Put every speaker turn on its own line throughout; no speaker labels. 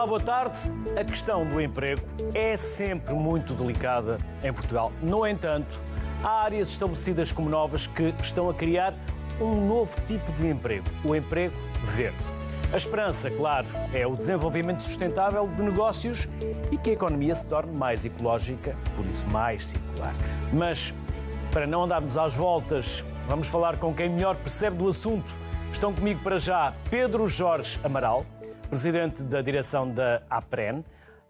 Olá, boa tarde. A questão do emprego é sempre muito delicada em Portugal. No entanto, há áreas estabelecidas como novas que estão a criar um novo tipo de emprego, o emprego verde. A esperança, claro, é o desenvolvimento sustentável de negócios e que a economia se torne mais ecológica, por isso mais circular. Mas, para não andarmos às voltas, vamos falar com quem melhor percebe do assunto. Estão comigo para já Pedro Jorge Amaral, presidente da direção da APREN,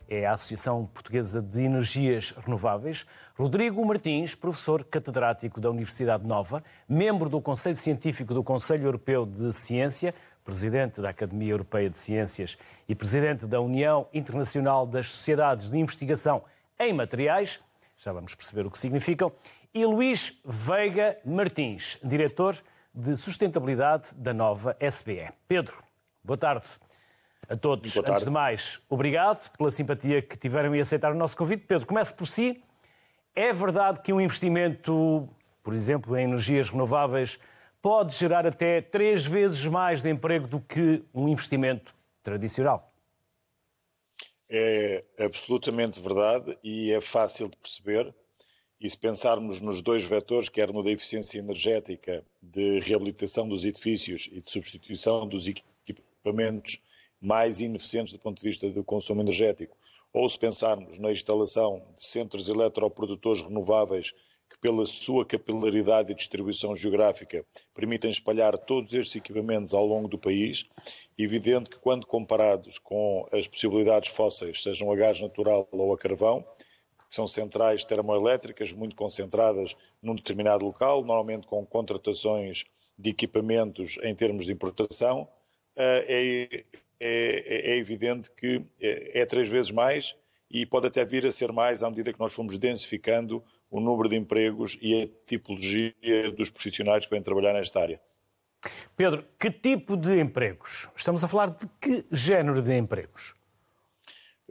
é a Associação Portuguesa de Energias Renováveis, Rodrigo Martins, professor catedrático da Universidade Nova, membro do Conselho Científico do Conselho Europeu de Ciência, presidente da Academia Europeia de Ciências e presidente da União Internacional das Sociedades de Investigação em Materiais, já vamos perceber o que significam, e Luís Veiga Martins, diretor de Sustentabilidade da Nova SBE. Pedro, boa tarde a todos.
Boa tarde.
Antes de mais, obrigado pela simpatia que tiveram em aceitar o nosso convite. Pedro, comece por si. É verdade que um investimento, por exemplo, em energias renováveis, pode gerar até 3 vezes mais de emprego do que um investimento tradicional?
É absolutamente verdade e é fácil de perceber. E se pensarmos nos dois vetores, quer no da eficiência energética, de reabilitação dos edifícios e de substituição dos equipamentos mais ineficientes do ponto de vista do consumo energético, ou se pensarmos na instalação de centros eletroprodutores renováveis que, pela sua capilaridade e distribuição geográfica, permitem espalhar todos estes equipamentos ao longo do país, evidente que quando comparados com as possibilidades fósseis, sejam a gás natural ou a carvão, que são centrais termoelétricas muito concentradas num determinado local, normalmente com contratações de equipamentos em termos de importação, é evidente que é 3 vezes mais e pode até vir a ser mais à medida que nós fomos densificando o número de empregos e a tipologia dos profissionais que vêm trabalhar nesta área.
Pedro, que tipo de empregos? Estamos a falar de que género de empregos?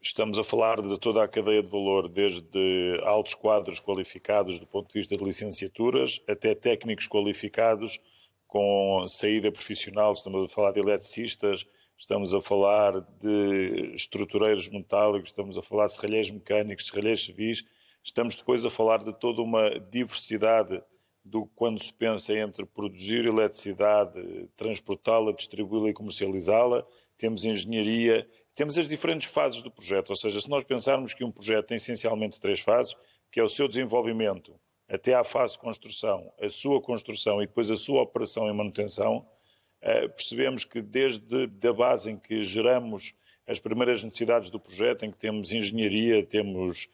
Estamos a falar de toda a cadeia de valor, desde altos quadros qualificados do ponto de vista de licenciaturas até técnicos qualificados com saída profissional. Estamos a falar de eletricistas, estamos a falar de estrutureiros metálicos, estamos a falar de serralheiros mecânicos, serralheiros civis, estamos depois a falar de toda uma diversidade do quando se pensa entre produzir eletricidade, transportá-la, distribuí-la e comercializá-la, temos engenharia, temos as diferentes fases do projeto, ou seja, se nós pensarmos que um projeto tem essencialmente 3 fases, que é o seu desenvolvimento, até à fase de construção, a sua construção e depois a sua operação e manutenção, percebemos que desde a base em que geramos as primeiras necessidades do projeto, em que temos engenharia, temos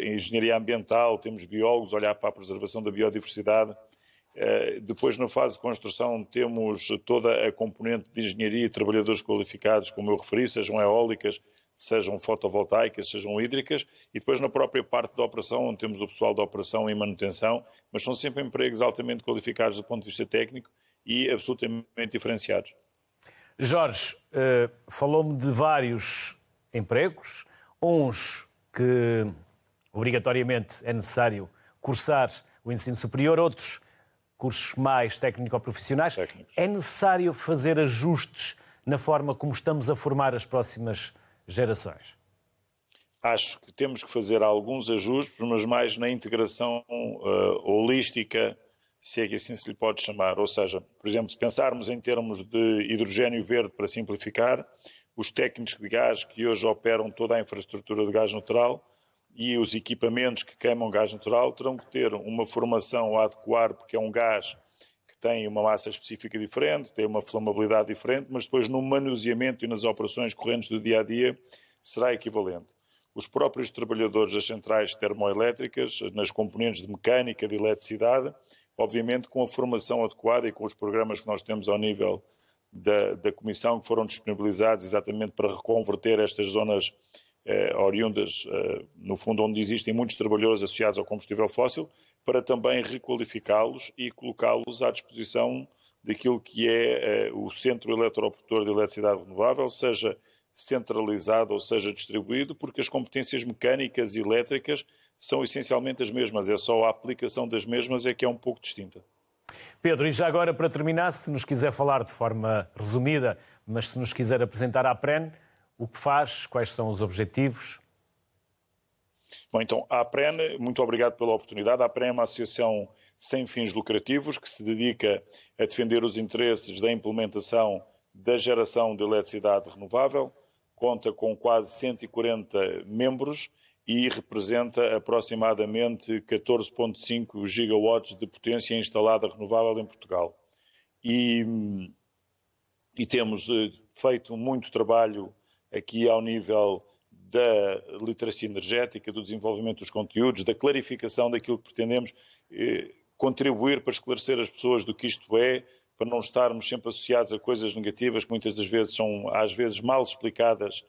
engenharia ambiental, temos biólogos, olhar para a preservação da biodiversidade, depois na fase de construção temos toda a componente de engenharia e trabalhadores qualificados, como eu referi, sejam eólicas, sejam fotovoltaicas, sejam hídricas, e depois na própria parte da operação, onde temos o pessoal da operação e manutenção, mas são sempre empregos altamente qualificados do ponto de vista técnico e absolutamente diferenciados.
Jorge, falou-me de vários empregos, uns que obrigatoriamente é necessário cursar o ensino superior, outros cursos mais técnico-profissionais. É necessário fazer ajustes na forma como estamos a formar as próximas gerações?
Acho que temos que fazer alguns ajustes, mas mais na integração holística, se é que assim se lhe pode chamar. Ou seja, por exemplo, se pensarmos em termos de hidrogênio verde, para simplificar, os técnicos de gás que hoje operam toda a infraestrutura de gás natural e os equipamentos que queimam gás natural terão que ter uma formação a adequar, porque é um gás que tem uma massa específica diferente, tem uma flamabilidade diferente, mas depois no manuseamento e nas operações correntes do dia-a-dia será equivalente. Os próprios trabalhadores das centrais termoelétricas, nas componentes de mecânica, de eletricidade, obviamente com a formação adequada e com os programas que nós temos ao nível da Comissão, que foram disponibilizados exatamente para reconverter estas zonas oriundas, no fundo, onde existem muitos trabalhadores associados ao combustível fóssil, para também requalificá-los e colocá-los à disposição daquilo que é o centro eletroprodutor de eletricidade renovável, seja centralizado ou seja distribuído, porque as competências mecânicas e elétricas são essencialmente as mesmas, é só a aplicação das mesmas é que é um pouco distinta.
Pedro, e já agora para terminar, se nos quiser falar de forma resumida, mas se nos quiser apresentar a APREN, o que faz, quais são os objetivos?
Bom, então, a APREN, muito obrigado pela oportunidade. A APREN é uma associação sem fins lucrativos que se dedica a defender os interesses da implementação da geração de eletricidade renovável, conta com quase 140 membros e representa aproximadamente 14,5 gigawatts de potência instalada renovável em Portugal. E temos feito muito trabalho aqui ao nível da literacia energética, do desenvolvimento dos conteúdos, da clarificação daquilo que pretendemos contribuir para esclarecer as pessoas do que isto é, para não estarmos sempre associados a coisas negativas que muitas das vezes são, às vezes, mal explicadas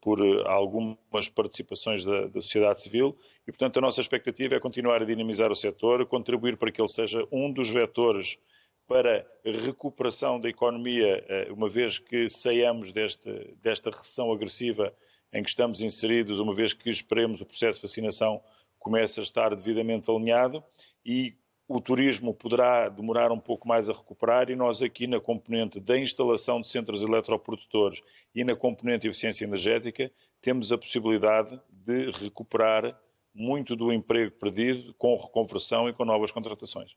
por algumas participações da sociedade civil e, portanto, a nossa expectativa é continuar a dinamizar o setor, contribuir para que ele seja um dos vetores para a recuperação da economia, uma vez que saiamos desta recessão agressiva em que estamos inseridos, uma vez que esperemos o processo de vacinação comece a estar devidamente alinhado e o turismo poderá demorar um pouco mais a recuperar e nós aqui na componente da instalação de centros eletroprodutores e na componente de eficiência energética temos a possibilidade de recuperar muito do emprego perdido com reconversão e com novas contratações.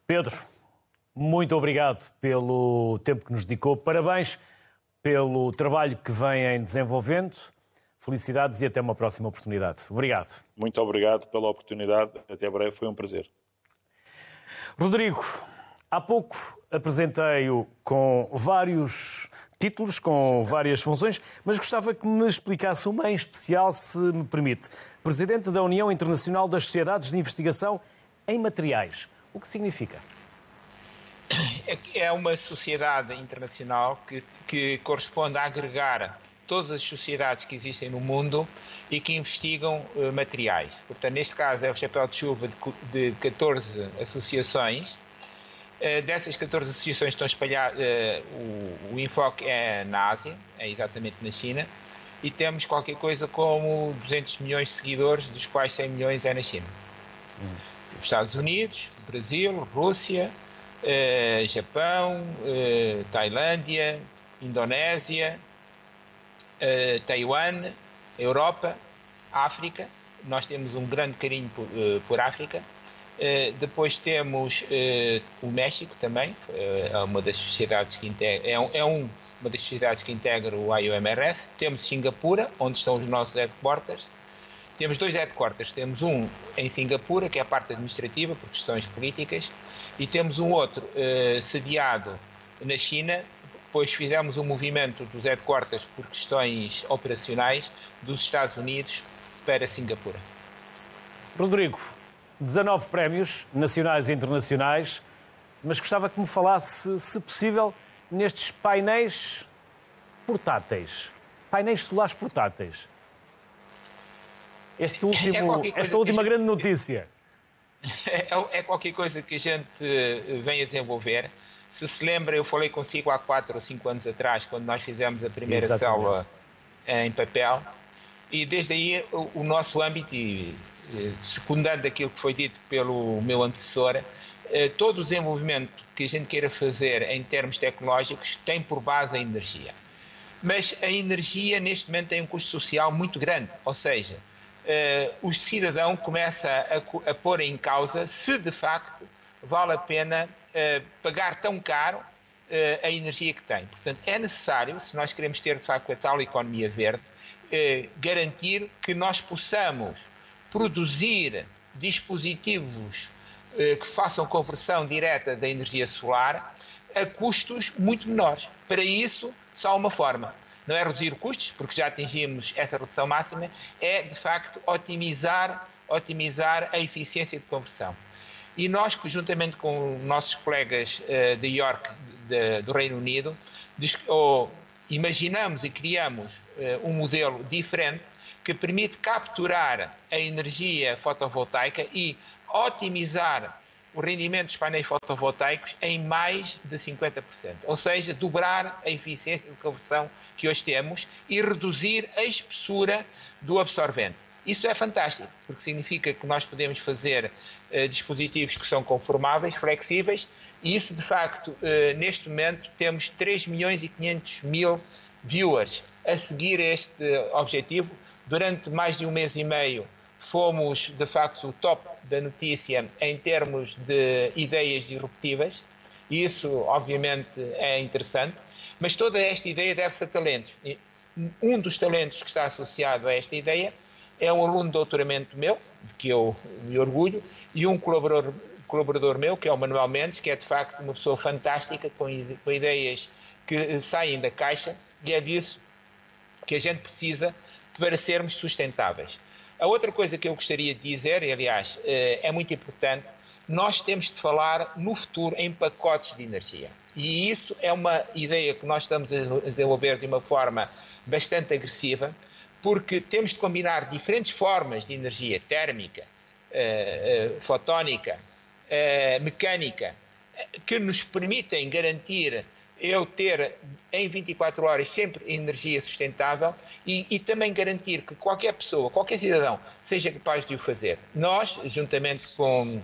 Pedro, muito obrigado pelo tempo que nos dedicou. Parabéns pelo trabalho que vem desenvolvendo. Felicidades e até uma próxima oportunidade. Obrigado.
Muito obrigado pela oportunidade. Até breve, foi um prazer.
Rodrigo, há pouco apresentei-o com vários títulos, com várias funções, mas gostava que me explicasse uma em especial, se me permite. Presidente da União Internacional das Sociedades de Investigação em Materiais. O que significa?
É uma sociedade internacional que corresponde a agregar todas as sociedades que existem no mundo e que investigam materiais. Portanto, neste caso é o chapéu de chuva de 14 associações. Dessas 14 associações estão espalhadas, o enfoque é na Ásia, é exatamente na China, e temos qualquer coisa como 200 milhões de seguidores, dos quais 100 milhões é na China. Os Estados Unidos, Brasil, Rússia, Japão, Tailândia, Indonésia, Taiwan, Europa, África. Nós temos um grande carinho por África. Depois temos o México também, é uma das sociedades que integra, uma das sociedades que integra o IOMRS. Temos Singapura, onde estão os nossos headquarters. Temos dois headquarters, temos um em Singapura, que é a parte administrativa, por questões políticas, e temos um outro sediado na China, pois fizemos um movimento dos headquarters por questões operacionais dos Estados Unidos para Singapura.
Rodrigo, 19 prémios nacionais e internacionais, mas gostava que me falasse, se possível, nestes painéis portáteis, painéis solares portáteis. Esta última grande notícia.
É qualquer coisa que a gente vem a desenvolver. Se lembra, eu falei consigo há 4 ou 5 anos atrás, quando nós fizemos a primeira célula em papel, e desde aí o nosso âmbito, secundando aquilo que foi dito pelo meu antecessor, todo o desenvolvimento que a gente queira fazer em termos tecnológicos tem por base a energia. Mas a energia neste momento tem um custo social muito grande, ou seja, o cidadão começa a pôr em causa se de facto vale a pena pagar tão caro a energia que tem. Portanto, é necessário, se nós queremos ter de facto a tal economia verde, garantir que nós possamos produzir dispositivos que façam conversão direta da energia solar a custos muito menores. Para isso, só há uma forma. Não é reduzir custos, porque já atingimos essa redução máxima, é, de facto, otimizar a eficiência de conversão. E nós, juntamente com nossos colegas de York, do Reino Unido, imaginamos e criamos um modelo diferente que permite capturar a energia fotovoltaica e otimizar o rendimento dos painéis fotovoltaicos em mais de 50%. Ou seja, dobrar a eficiência de conversão que hoje temos e reduzir a espessura do absorvente. Isso é fantástico, porque significa que nós podemos fazer dispositivos que são conformáveis, flexíveis, e isso, de facto, neste momento temos 3 milhões e 500 mil viewers a seguir este objetivo. Durante mais de um mês e meio fomos, de facto, o top da notícia em termos de ideias disruptivas. Isso, obviamente, é interessante, mas toda esta ideia deve-se a talentos. Um dos talentos que está associado a esta ideia é um aluno de doutoramento meu, de que eu me orgulho, e um colaborador meu, que é o Manuel Mendes, que é, de facto, uma pessoa fantástica, com ideias que saem da caixa, e é disso que a gente precisa para sermos sustentáveis. A outra coisa que eu gostaria de dizer, e aliás é muito importante, nós temos de falar no futuro em pacotes de energia. E isso é uma ideia que nós estamos a desenvolver de uma forma bastante agressiva, porque temos de combinar diferentes formas de energia térmica, fotónica, mecânica, que nos permitem garantir eu ter em 24 horas sempre energia sustentável e também garantir que qualquer pessoa, qualquer cidadão, seja capaz de o fazer. Nós, juntamente com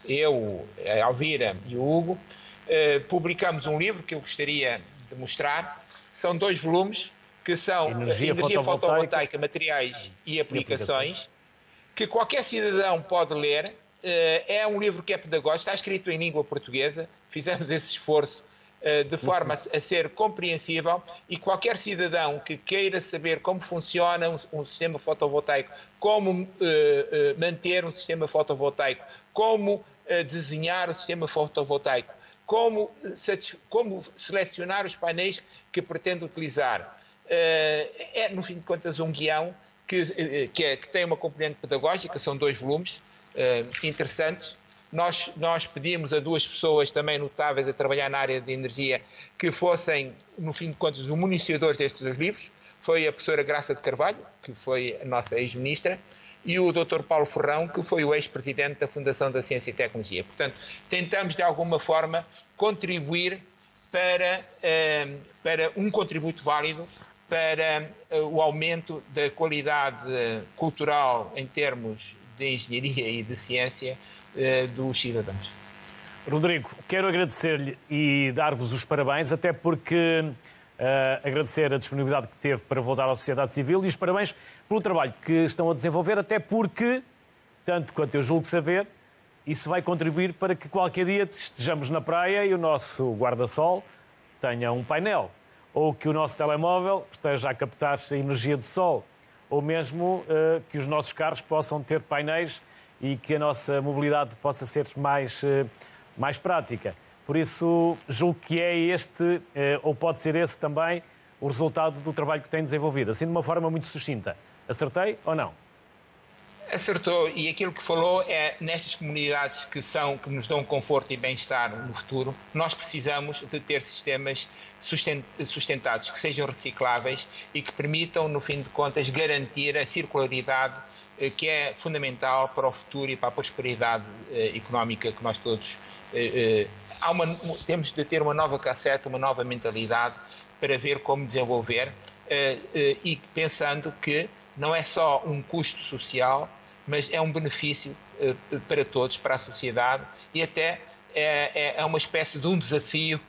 eu, a Alvira e o Hugo, publicamos um livro que eu gostaria de mostrar. São 2 volumes, que são Energia Fotovoltaica, Materiais e Aplicações, que qualquer cidadão pode ler. É um livro que é pedagógico, está escrito em língua portuguesa, fizemos esse esforço de forma a ser compreensível, e qualquer cidadão que queira saber como funciona um sistema fotovoltaico, como manter um sistema fotovoltaico, como desenhar o sistema fotovoltaico, como selecionar os painéis que pretende utilizar. É, no fim de contas, um guião que tem uma componente pedagógica, são 2 volumes interessantes. Nós pedimos a 2 pessoas também notáveis a trabalhar na área de energia que fossem, no fim de contas, os municiadores destes 2 livros. Foi a professora Graça de Carvalho, que foi a nossa ex-ministra, e o Dr. Paulo Ferrão, que foi o ex-presidente da Fundação da Ciência e Tecnologia. Portanto, tentamos, de alguma forma, contribuir para um contributo válido para o aumento da qualidade cultural em termos de engenharia e de ciência dos cidadãos.
Rodrigo, quero agradecer-lhe e dar-vos os parabéns, até porque agradecer a disponibilidade que teve para voltar à sociedade civil e os parabéns pelo trabalho que estão a desenvolver, até porque, tanto quanto eu julgo saber, isso vai contribuir para que qualquer dia estejamos na praia e o nosso guarda-sol tenha um painel, ou que o nosso telemóvel esteja a captar a energia do sol, ou mesmo que os nossos carros possam ter painéis e que a nossa mobilidade possa ser mais prática. Por isso, julgo que é este, ou pode ser esse também, o resultado do trabalho que tem desenvolvido, assim de uma forma muito sucinta. Acertei ou não?
Acertou, e aquilo que falou é nestas comunidades que nos dão conforto e bem-estar no futuro, nós precisamos de ter sistemas sustentados, que sejam recicláveis e que permitam, no fim de contas, garantir a circularidade que é fundamental para o futuro e para a prosperidade económica que nós todos temos de ter uma nova cassete, uma nova mentalidade para ver como desenvolver e pensando que não é só um custo social, mas é um benefício para todos, para a sociedade, e até é uma espécie de um desafio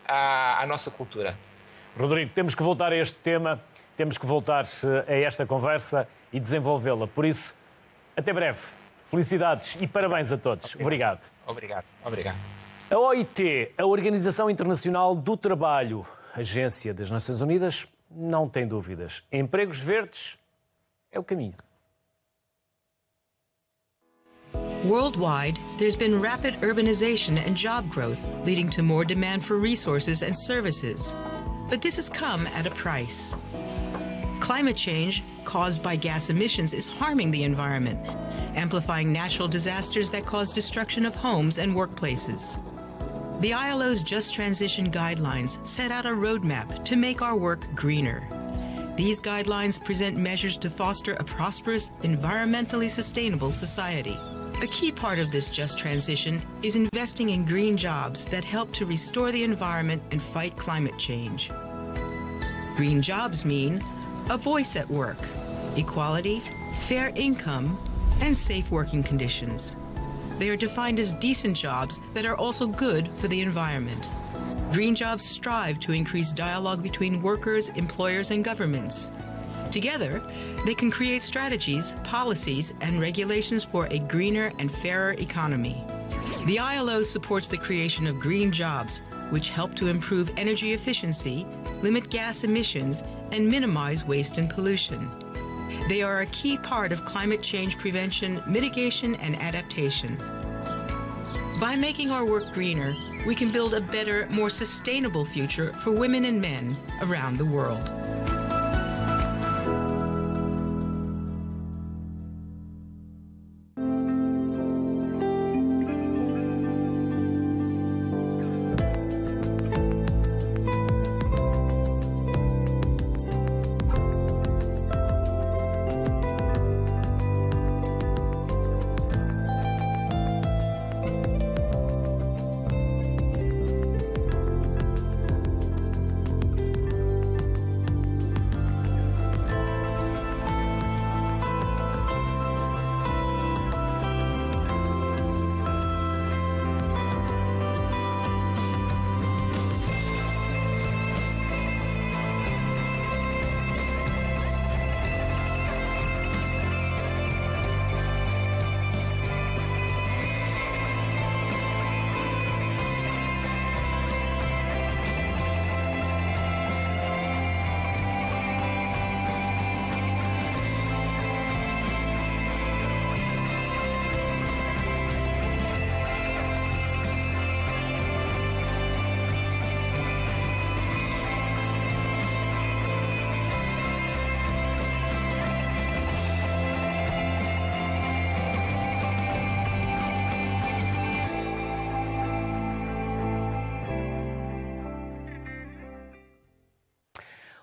à nossa cultura.
Rodrigo, temos que voltar a este tema, temos que voltar a esta conversa e desenvolvê-la. Por isso, até breve. Felicidades e parabéns a todos. Obrigado.
Obrigado.
A OIT, a Organização Internacional do Trabalho, agência das Nações Unidas, não tem dúvidas. Empregos verdes é o caminho.
Worldwide, there's been rapid urbanization and job growth, leading to more demand for resources and services. But this has come at a price. Climate change caused by gas emissions is harming the environment, amplifying natural disasters that cause destruction of homes and workplaces. The ILO's Just Transition Guidelines set out a roadmap to make our work greener. These guidelines present measures to foster a prosperous, environmentally sustainable society. A key part of this just transition is investing in green jobs that help to restore the environment and fight climate change. Green jobs mean a voice at work, equality, fair income, and safe working conditions. They are defined as decent jobs that are also good for the environment. Green jobs strive to increase dialogue between workers, employers, and governments. Together, they can create strategies, policies, and regulations for a greener and fairer economy. The ILO supports the creation of green jobs, which help to improve energy efficiency, limit gas emissions, and minimize waste and pollution. They are a key part of climate change prevention, mitigation, and adaptation. By making our work greener, we can build a better, more sustainable future for women and men around the world.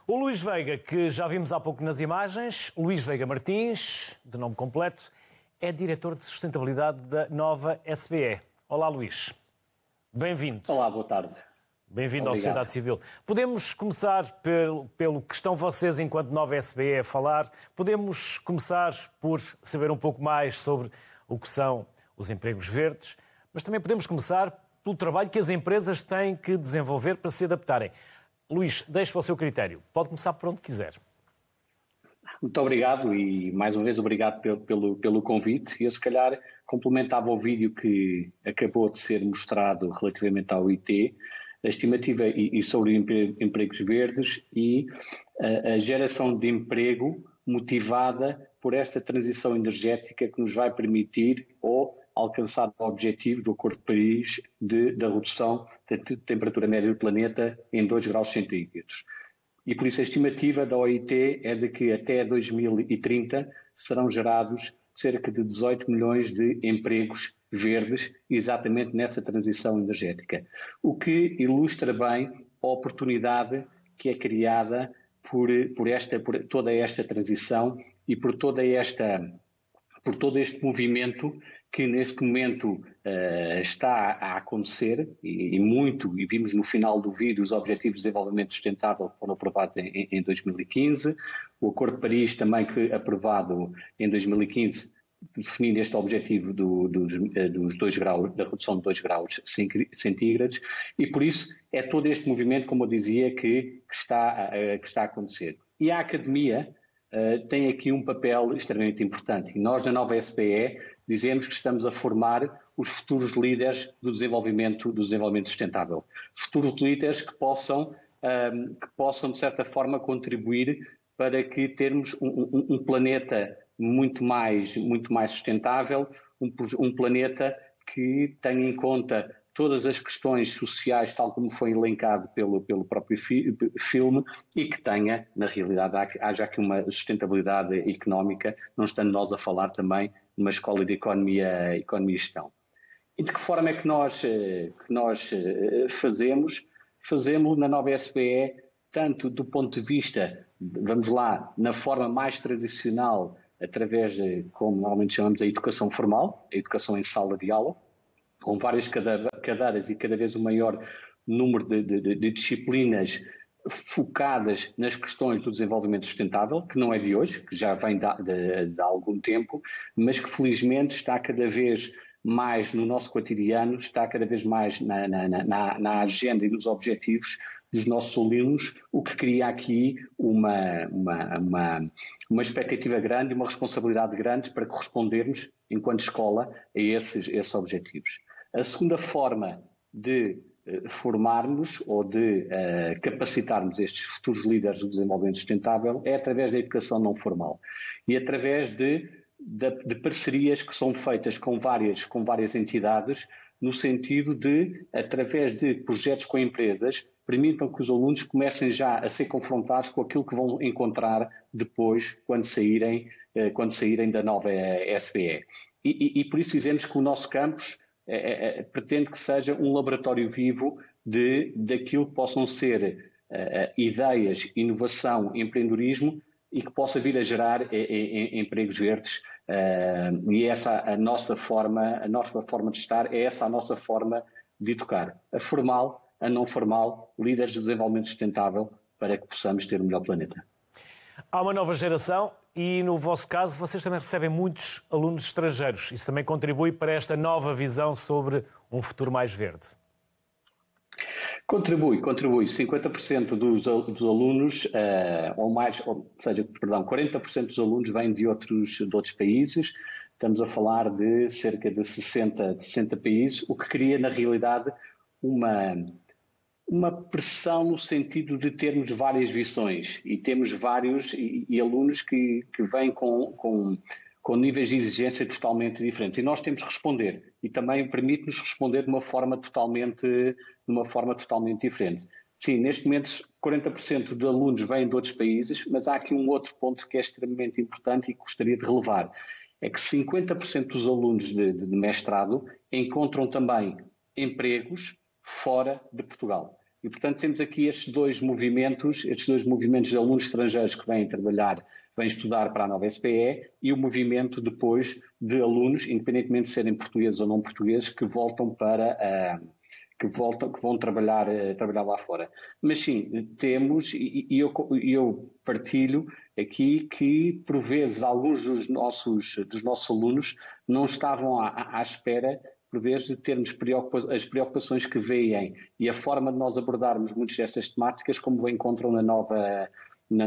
O Luís Veiga, que já vimos há pouco nas imagens, Luís Veiga Martins, de nome completo, é diretor de sustentabilidade da Nova SBE. Olá, Luís. Bem-vindo.
Olá, boa tarde.
Bem-vindo à sociedade civil. Podemos começar pelo que estão vocês, enquanto Nova SBE, a falar. Podemos começar por saber um pouco mais sobre o que são os empregos verdes, mas também podemos começar pelo trabalho que as empresas têm que desenvolver para se adaptarem. Luís, deixo o seu critério. Pode começar por onde quiser.
Muito obrigado e, mais uma vez, obrigado pelo convite. Eu, se calhar, complementava o vídeo que acabou de ser mostrado relativamente ao IT, a estimativa e sobre empregos verdes e a geração de emprego motivada por essa transição energética que nos vai permitir ou alcançar o objetivo do Acordo de Paris da redução da temperatura média do planeta em 2 graus centígrados. E por isso a estimativa da OIT é de que até 2030 serão gerados cerca de 18 milhões de empregos verdes exatamente nessa transição energética. O que ilustra bem a oportunidade que é criada por toda esta transição e por todo este movimento que neste momento está a acontecer e vimos no final do vídeo os Objetivos de Desenvolvimento Sustentável que foram aprovados em 2015, o Acordo de Paris também que aprovado em 2015 definindo este objetivo dos 2 graus, da redução de 2 graus centígrados e por isso é todo este movimento, como eu dizia, que está a acontecer. E a academia tem aqui um papel extremamente importante e nós na Nova SBE dizemos que estamos a formar os futuros líderes do desenvolvimento sustentável. Futuros líderes que possam, de certa forma, contribuir para que termos um planeta muito mais sustentável, um planeta que tenha em conta todas as questões sociais, tal como foi elencado pelo próprio filme, e que tenha, na realidade, haja aqui uma sustentabilidade económica, não estando nós a falar também numa escola de economia e gestão. E de que forma é que nós fazemos? Fazemos na Nova SBE, tanto do ponto de vista, vamos lá, na forma mais tradicional, através de, como normalmente chamamos, a educação formal, a educação em sala de aula, com várias cadeiras e cada vez um maior número de disciplinas focadas nas questões do desenvolvimento sustentável, que não é de hoje, que já vem de algum tempo, mas que felizmente está cada vez mais no nosso cotidiano, está cada vez mais na agenda e nos objetivos dos nossos alunos, o que cria aqui uma expectativa grande e uma responsabilidade grande para correspondermos, enquanto escola, a esses objetivos. A segunda forma de formarmos ou de capacitarmos estes futuros líderes do desenvolvimento sustentável é através da educação não formal e através de parcerias que são feitas com várias entidades, no sentido de, através de projetos com empresas, permitam que os alunos comecem já a ser confrontados com aquilo que vão encontrar depois, quando saírem da nova SBE. E por isso dizemos que o nosso campus pretende que seja um laboratório vivo daquilo que possam ser ideias, inovação, empreendedorismo e que possa vir a gerar empregos verdes. E essa a nossa forma de estar, é essa a nossa forma de educar. A formal, a não formal, líderes de desenvolvimento sustentável, para que possamos ter um melhor planeta.
Há uma nova geração e, no vosso caso, vocês também recebem muitos alunos estrangeiros. Isso também contribui para esta nova visão sobre um futuro mais verde.
Contribui. 50% dos alunos, 40% dos alunos vêm de outros países. Estamos a falar de cerca de 60 países, o que cria, na realidade, uma pressão no sentido de termos várias visões e temos vários e alunos que vêm com níveis de exigência totalmente diferentes. E nós temos que responder e também permite-nos responder de uma forma totalmente diferente. Sim, neste momento 40% de alunos vêm de outros países, mas há aqui um outro ponto que é extremamente importante e que gostaria de relevar. É que 50% dos alunos de mestrado encontram também empregos fora de Portugal. E, portanto, temos aqui estes dois movimentos de alunos estrangeiros que vêm estudar para a nova SBE e o movimento depois de alunos, independentemente de serem portugueses ou não portugueses, que voltam que vão trabalhar lá fora. Mas sim, temos, e eu partilho aqui que, por vezes, alguns dos nossos alunos não estavam à espera, por vezes, de termos as preocupações que veem e a forma de nós abordarmos muitas destas temáticas como encontram na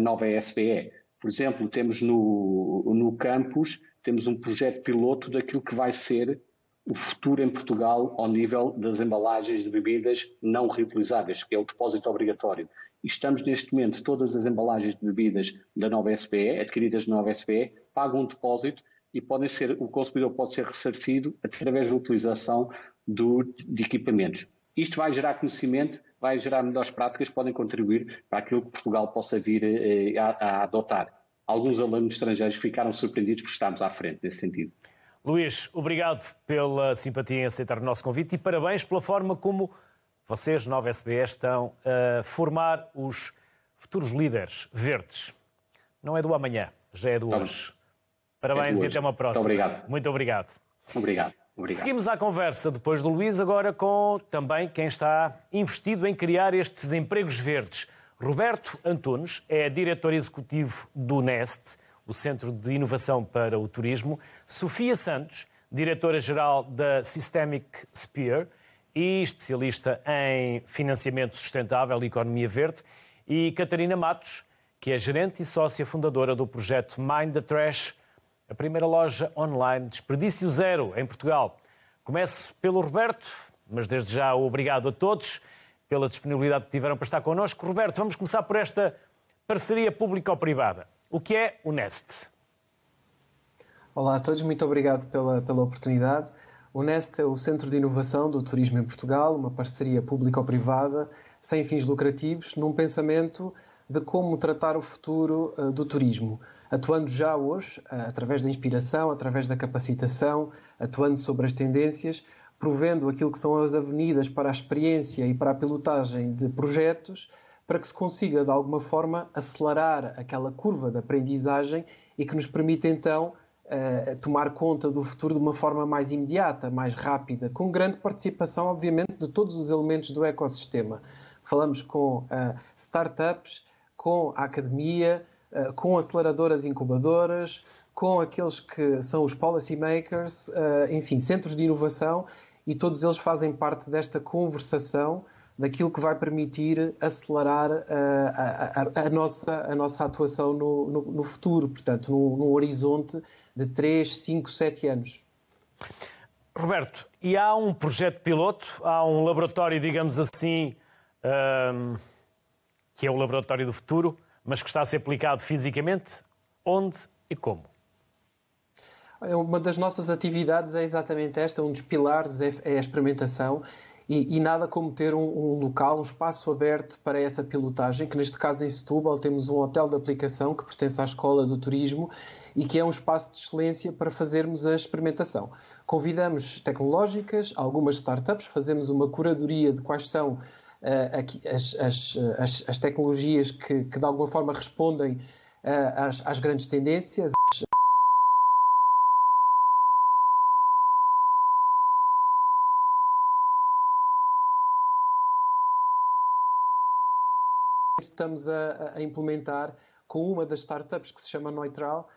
nova SBE. Por exemplo, temos no campus, temos um projeto piloto daquilo que vai ser o futuro em Portugal ao nível das embalagens de bebidas não reutilizáveis, que é o depósito obrigatório. E estamos neste momento, todas as embalagens de bebidas da nova SBE, adquiridas na nova SBE, pagam um depósito e o consumidor pode ser ressarcido através da utilização de equipamentos. Isto vai gerar conhecimento, vai gerar melhores práticas, podem contribuir para aquilo que Portugal possa vir a adotar. Alguns alunos estrangeiros ficaram surpreendidos por estarmos à frente nesse sentido.
Luís, obrigado pela simpatia em aceitar o nosso convite e parabéns pela forma como vocês, Nova SBE, estão a formar os futuros líderes verdes. Não é do amanhã, já é do hoje. Parabéns e até uma próxima.
Muito obrigado.
Muito obrigado. Seguimos a conversa depois do Luís, agora com também quem está investido em criar estes empregos verdes. Roberto Antunes é diretor executivo do NEST, o Centro de Inovação para o Turismo. Sofia Santos, diretora-geral da Systemic Sphere e especialista em financiamento sustentável e economia verde. E Catarina Matos, que é gerente e sócia fundadora do projeto Mind the Trash, a primeira loja online desperdício zero em Portugal. Começo pelo Roberto, mas desde já obrigado a todos pela disponibilidade que tiveram para estar connosco. Roberto, vamos começar por esta parceria público-privada. O que é o NEST?
Olá a todos, muito obrigado pela oportunidade. O NEST é o Centro de Inovação do Turismo em Portugal, uma parceria público-privada, sem fins lucrativos, num pensamento de como tratar o futuro do turismo, atuando já hoje, através da inspiração, através da capacitação, atuando sobre as tendências, provendo aquilo que são as avenidas para a experiência e para a pilotagem de projetos, para que se consiga, de alguma forma, acelerar aquela curva de aprendizagem e que nos permita, então, tomar conta do futuro de uma forma mais imediata, mais rápida, com grande participação, obviamente, de todos os elementos do ecossistema. Falamos com startups, com a academia, com aceleradoras incubadoras, com aqueles que são os policy makers, enfim, centros de inovação, e todos eles fazem parte desta conversação daquilo que vai permitir acelerar a nossa atuação no futuro, portanto, num horizonte de 3, 5, 7 anos.
Roberto, e há um projeto piloto, há um laboratório, digamos assim, que é o laboratório do futuro, mas que está a ser aplicado fisicamente, onde e como?
Uma das nossas atividades é exatamente esta, um dos pilares é a experimentação e nada como ter um local, um espaço aberto para essa pilotagem, que neste caso em Setúbal temos um hotel de aplicação que pertence à Escola do Turismo e que é um espaço de excelência para fazermos a experimentação. Convidamos tecnológicas, algumas startups, fazemos uma curadoria de quais são as tecnologias que de alguma forma respondem às grandes tendências. Estamos a implementar com uma das startups que se chama Neutral,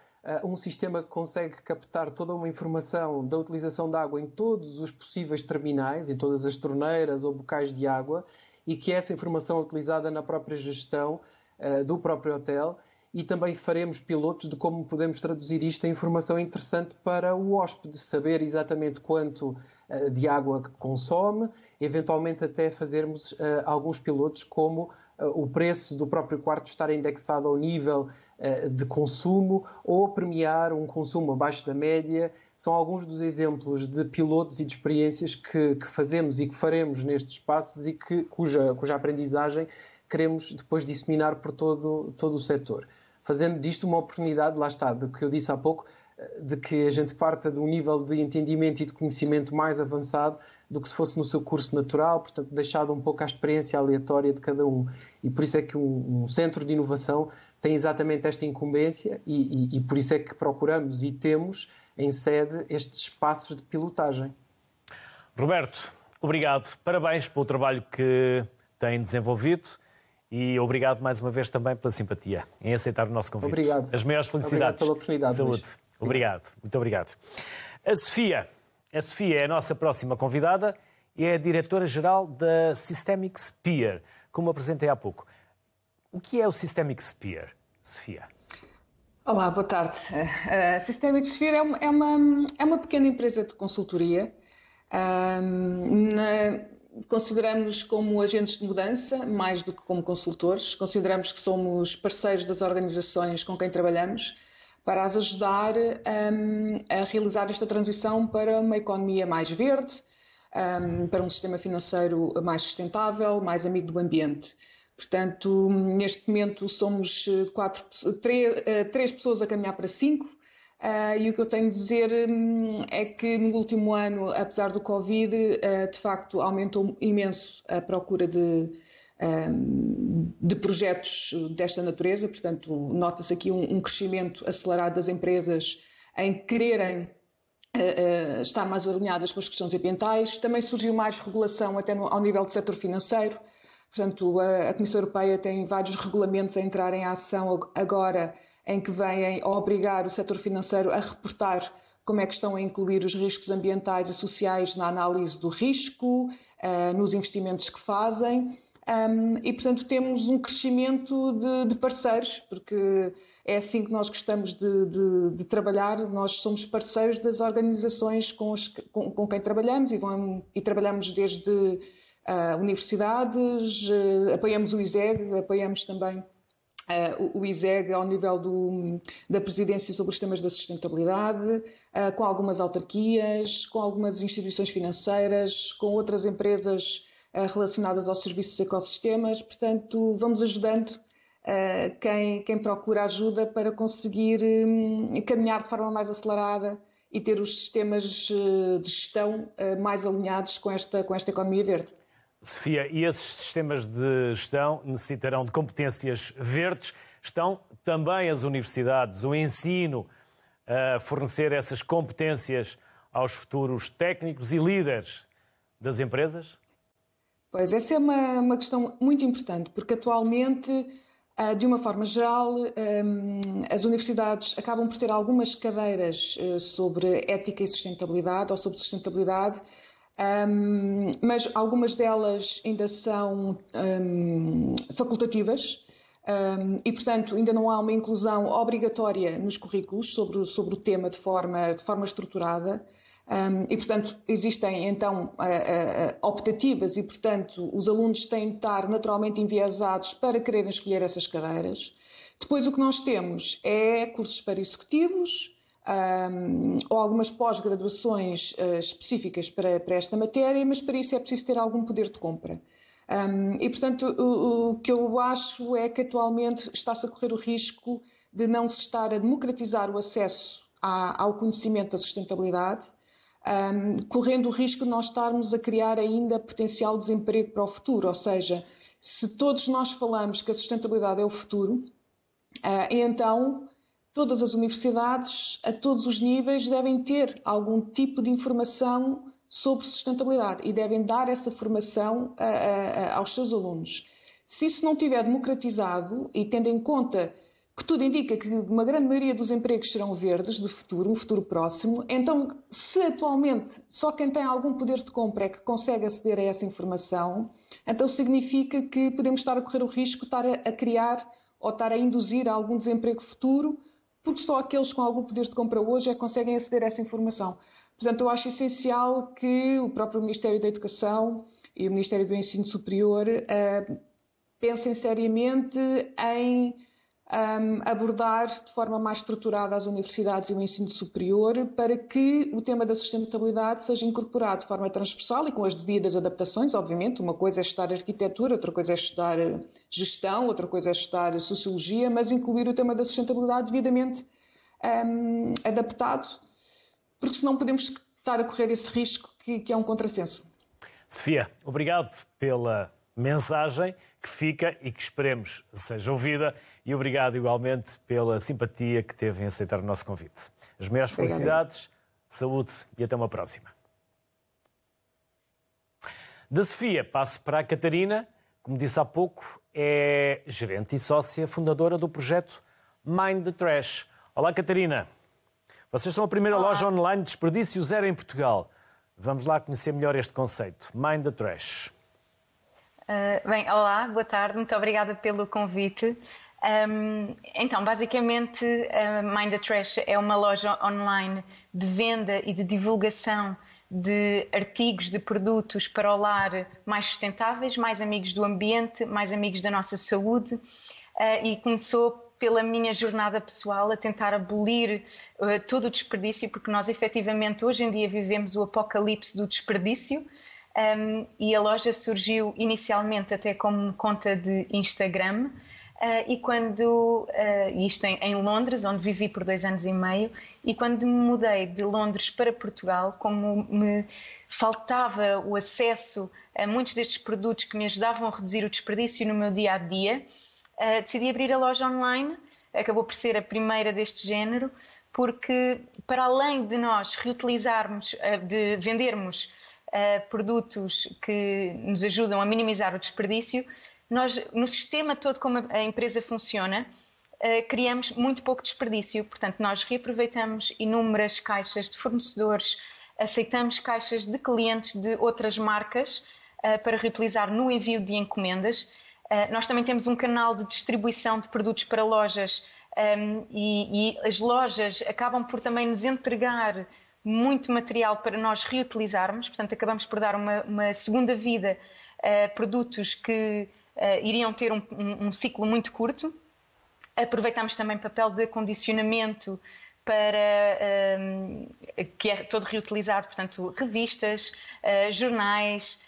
um sistema que consegue captar toda uma informação da utilização de água em todos os possíveis terminais, em todas as torneiras ou bocais de água, e que essa informação é utilizada na própria gestão do próprio hotel, e também faremos pilotos de como podemos traduzir isto em informação interessante para o hóspede, saber exatamente quanto de água que consome, eventualmente até fazermos alguns pilotos como o preço do próprio quarto estar indexado ao nível de consumo ou premiar um consumo abaixo da média. São alguns dos exemplos de pilotos e de experiências que fazemos e que faremos nestes espaços e cuja aprendizagem queremos depois disseminar por todo o setor. Fazendo disto uma oportunidade, lá está, do que eu disse há pouco, de que a gente parta de um nível de entendimento e de conhecimento mais avançado do que se fosse no seu curso natural, portanto, deixado um pouco à experiência aleatória de cada um. E por isso é que um centro de inovação tem exatamente esta incumbência e por isso é que procuramos e temos em sede estes espaços de pilotagem.
Roberto, obrigado. Parabéns pelo trabalho que tem desenvolvido e obrigado mais uma vez também pela simpatia em aceitar o nosso convite.
Obrigado.
As maiores felicidades.
Obrigado pela oportunidade.
Saúde.
Luís.
Obrigado. Muito obrigado. A Sofia é a nossa próxima convidada e é a diretora-geral da Systemic Sphere, como apresentei há pouco. O que é o Systemic Sphere, Sofia?
Olá, boa tarde. A Systemic Sphere é uma pequena empresa de consultoria. Consideramos como agentes de mudança, mais do que como consultores. Consideramos que somos parceiros das organizações com quem trabalhamos para as ajudar a realizar esta transição para uma economia mais verde, para um sistema financeiro mais sustentável, mais amigo do ambiente. Portanto, neste momento somos 3 pessoas a caminhar para 5 e o que eu tenho de dizer é que no último ano, apesar do Covid, de facto aumentou imenso a procura de projetos desta natureza. Portanto, nota-se aqui um crescimento acelerado das empresas em quererem estar mais alinhadas com as questões ambientais. Também surgiu mais regulação até ao nível do setor financeiro. Portanto, a Comissão Europeia tem vários regulamentos a entrar em ação agora em que vêm a obrigar o setor financeiro a reportar como é que estão a incluir os riscos ambientais e sociais na análise do risco, nos investimentos que fazem. E, portanto, temos um crescimento de parceiros, porque é assim que nós gostamos de trabalhar. Nós somos parceiros das organizações com quem trabalhamos e trabalhamos desde universidades, apoiamos o ISEG, apoiamos também o ISEG ao nível da Presidência sobre os temas da sustentabilidade, com algumas autarquias, com algumas instituições financeiras, com outras empresas relacionadas aos serviços de ecossistemas. Portanto, vamos ajudando quem procura ajuda para conseguir caminhar de forma mais acelerada e ter os sistemas de gestão mais alinhados com esta economia verde.
Sofia, e esses sistemas de gestão necessitarão de competências verdes? Estão também as universidades, o ensino, a fornecer essas competências aos futuros técnicos e líderes das empresas?
Pois, essa é uma questão muito importante, porque atualmente De uma forma geral, as universidades acabam por ter algumas cadeiras sobre ética e sustentabilidade ou sobre sustentabilidade, mas algumas delas ainda são facultativas e, portanto, ainda não há uma inclusão obrigatória nos currículos sobre o tema de forma estruturada. E, portanto, existem, então, optativas e, portanto, os alunos têm de estar naturalmente enviesados para quererem escolher essas cadeiras. Depois, o que nós temos é cursos para executivos ou algumas pós-graduações específicas para esta matéria, mas para isso é preciso ter algum poder de compra. E, portanto, o que eu acho é que atualmente está-se a correr o risco de não se estar a democratizar o acesso ao conhecimento da sustentabilidade, correndo o risco de nós estarmos a criar ainda potencial desemprego para o futuro. Ou seja, se todos nós falamos que a sustentabilidade é o futuro, então todas as universidades, a todos os níveis, devem ter algum tipo de informação sobre sustentabilidade e devem dar essa formação aos seus alunos. Se isso não estiver democratizado e tendo em conta que tudo indica que uma grande maioria dos empregos serão verdes de futuro, um futuro próximo, então se atualmente só quem tem algum poder de compra é que consegue aceder a essa informação, então significa que podemos estar a correr o risco de estar a criar ou estar a induzir a algum desemprego futuro, porque só aqueles com algum poder de compra hoje é que conseguem aceder a essa informação. Portanto, eu acho essencial que o próprio Ministério da Educação e o Ministério do Ensino Superior pensem seriamente em abordar de forma mais estruturada as universidades e o ensino superior para que o tema da sustentabilidade seja incorporado de forma transversal e com as devidas adaptações, obviamente. Uma coisa é estudar arquitetura, outra coisa é estudar gestão, outra coisa é estudar sociologia, mas incluir o tema da sustentabilidade devidamente adaptado, porque senão podemos estar a correr esse risco que é um contrassenso.
Sofia, obrigado pela mensagem que fica e que esperemos seja ouvida, e obrigado igualmente pela simpatia que teve em aceitar o nosso convite. As maiores felicidades, saúde e até uma próxima. Da Sofia passo para a Catarina, como disse há pouco, é gerente e sócia fundadora do projeto Mind the Trash. Olá, Catarina. Vocês são a primeira loja online de desperdício zero em Portugal. Vamos lá conhecer melhor este conceito. Mind the Trash.
Bem, olá, boa tarde, muito obrigada pelo convite. Então, basicamente, Mind the Trash é uma loja online de venda e de divulgação de artigos, de produtos para o lar mais sustentáveis, mais amigos do ambiente, mais amigos da nossa saúde, e começou pela minha jornada pessoal a tentar abolir todo o desperdício, porque nós efetivamente hoje em dia vivemos o apocalipse do desperdício. E a loja surgiu inicialmente até como conta de Instagram e quando, isto em Londres, onde vivi por 2 anos e meio, e quando me mudei de Londres para Portugal, como me faltava o acesso a muitos destes produtos que me ajudavam a reduzir o desperdício no meu dia-a-dia, decidi abrir a loja online. Acabou por ser a primeira deste género, porque para além de nós reutilizarmos, de vendermos produtos que nos ajudam a minimizar o desperdício, nós, no sistema todo como a empresa funciona, criamos muito pouco desperdício. Portanto, nós reaproveitamos inúmeras caixas de fornecedores, aceitamos caixas de clientes de outras marcas para reutilizar no envio de encomendas. Nós também temos um canal de distribuição de produtos para lojas e as lojas acabam por também nos entregar muito material para nós reutilizarmos, portanto acabamos por dar uma segunda vida a produtos que iriam ter um ciclo muito curto. Aproveitamos também papel de acondicionamento que é todo reutilizado, portanto revistas, jornais,